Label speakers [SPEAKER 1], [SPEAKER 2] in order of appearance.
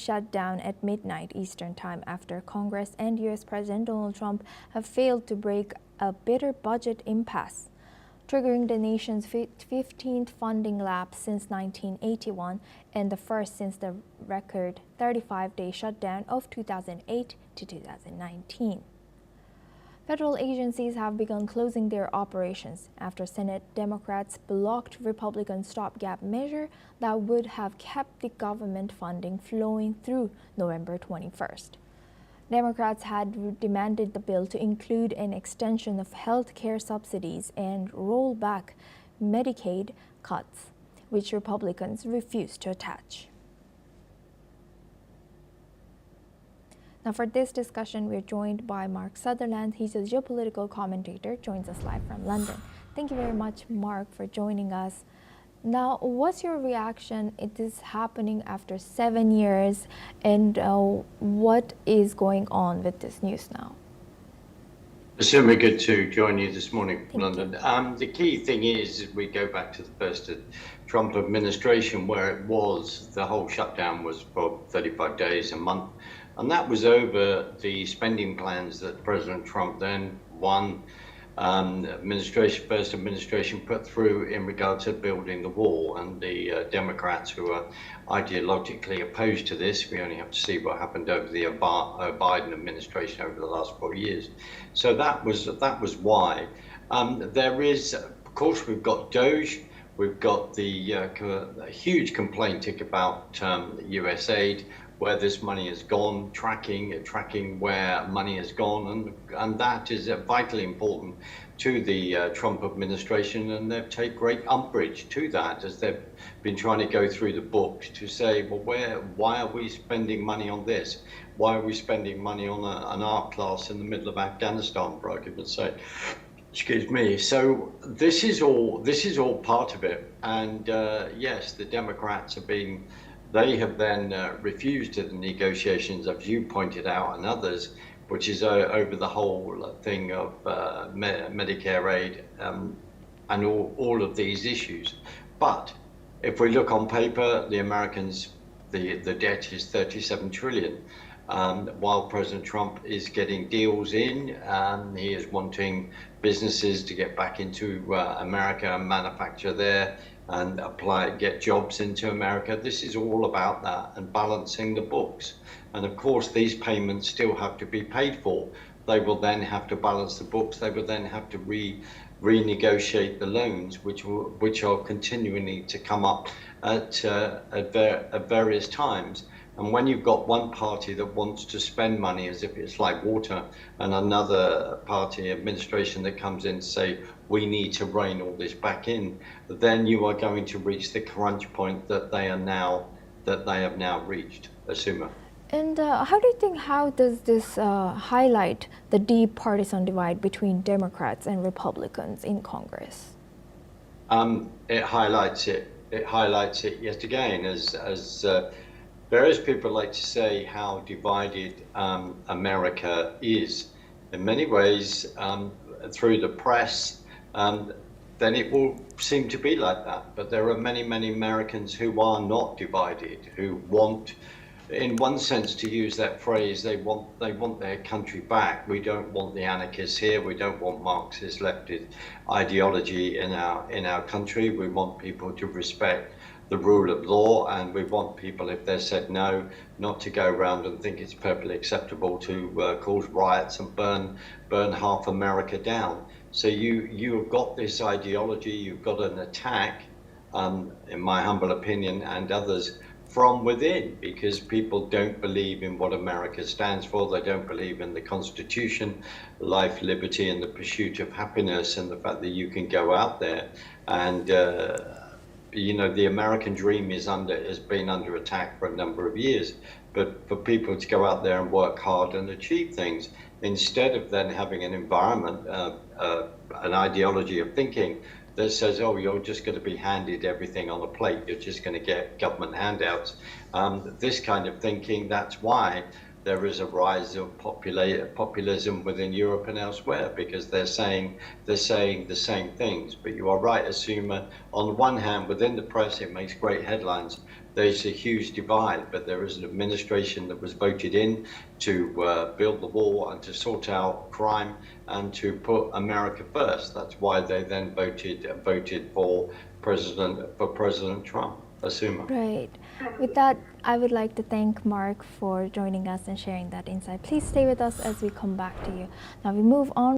[SPEAKER 1] shutdown at midnight Eastern Time after Congress and U.S. President Donald Trump have failed to break a bitter budget impasse, triggering the nation's 15th funding lapse since 1981 and the first since the record 35-day shutdown of 2008 to 2019. Federal agencies have begun closing their operations after Senate Democrats blocked Republican stopgap measure that would have kept the government funding flowing through November 21st. Democrats had demanded the bill to include an extension of health care subsidies and roll back Medicaid cuts, which Republicans refused to attach. Now for this discussion, we're joined by Mark Sutherland. He's a geopolitical commentator, joins us live from London. Thank you very much, Mark, for joining us. Now, what's your reaction? It is happening after 7 years, and what is going on with this news now?
[SPEAKER 2] It's certainly good to join you this morning from London. The key thing is we go back to the first Trump administration, where it was the whole shutdown was for 35 days, a month. And that was over the spending plans that President Trump then first administration put through in regard to building the wall. And the Democrats, who are ideologically opposed to this, we only have to see what happened over the Biden administration over the last 4 years. So that was why. There is, of course, we've got DOGE. We've got the huge complaint about US aid, where this money has gone, tracking where money has gone, and that is vitally important to the Trump administration, and they've taken great umbrage to that as they've been trying to go through the books to say, well, why are we spending money on this? Why are we spending money on an art class in the middle of Afghanistan, for argument's sake? Excuse me. So this is all part of it, and yes, the Democrats have been. They have then refused to the negotiations, as you pointed out, and others, which is over the whole thing of Medicare aid and all of these issues. But if we look on paper, the Americans, the debt is 37 trillion. While President Trump is getting deals in, he is wanting businesses to get back into America and manufacture there and get jobs into America. This is all about that and balancing the books. And of course, these payments still have to be paid for. They will then have to balance the books. They will then have to renegotiate the loans, which are continuing to come up at various times. And when you've got one party that wants to spend money as if it's like water, and another party administration that comes in to say, we need to rein all this back in, then you are going to reach the crunch point that they have now reached. Asuma.
[SPEAKER 1] And how does this highlight the deep partisan divide between Democrats and Republicans in Congress?
[SPEAKER 2] It highlights it yet again, as various people like to say how divided America is. In many ways, through the press, then it will seem to be like that. But there are many, many Americans who are not divided, who want, in one sense, to use that phrase, they want their country back. We don't want the anarchists here. We don't want Marxist leftist ideology in our country. We want people to respect the rule of law, and we want people, if they're said no, not to go around and think it's perfectly acceptable to cause riots and burn half America down. So you have got this ideology, you've got an attack, in my humble opinion, and others, from within, because people don't believe in what America stands for. They don't believe in the Constitution, life, liberty, and the pursuit of happiness, and the fact that you can go out there and the American dream has been under attack for a number of years. But for people to go out there and work hard and achieve things, instead of then having an environment, an ideology of thinking that says, oh, you're just going to be handed everything on a plate, you're just going to get government handouts. This kind of thinking, that's why there is a rise of populism within Europe and elsewhere, because they're saying the same things. But you are right, Asuma. On the one hand, within the press, it makes great headlines, there's a huge divide, but there is an administration that was voted in to build the wall and to sort out crime and to put America first. That's why they then voted for President Trump. Assume.
[SPEAKER 1] Right. With that, I would like to thank Mark for joining us and sharing that insight. Please stay with us as we come back to you. Now we move on.